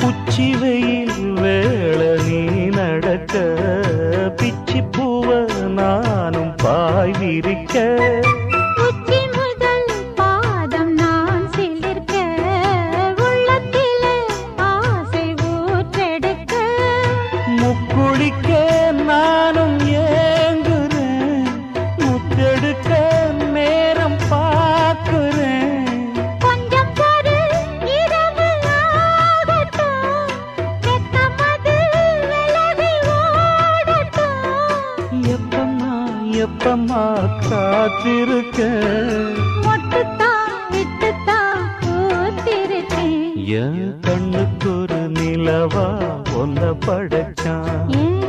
உச்சி வெயில் வேளை நீ நடக்க பிச்சி பூவ நானும் பாய் விரிக்க உச்சி முதல் பாதம் நான் சிலிர்க்க உள்ளத்திலே ஆசை ஊற்றெடுக்க முக்குளிக்க நானும் ஏங்குறேன் முத்தெடுக்க நேரம் பார்க்கிறேன் கொஞ்சம் பொறு இரவு ஆகட்டும் வெக்கமது விலகி ஓடட்டும் எப்பம்மா எப்பம்மா காத்திருக்க மொட்டுத்தான் விட்டுத்தான் பூத்திருக்கேன் என் கண்ணுக்கு ஒரு நிலவா ஒன்ன படைச்சான் ஏன்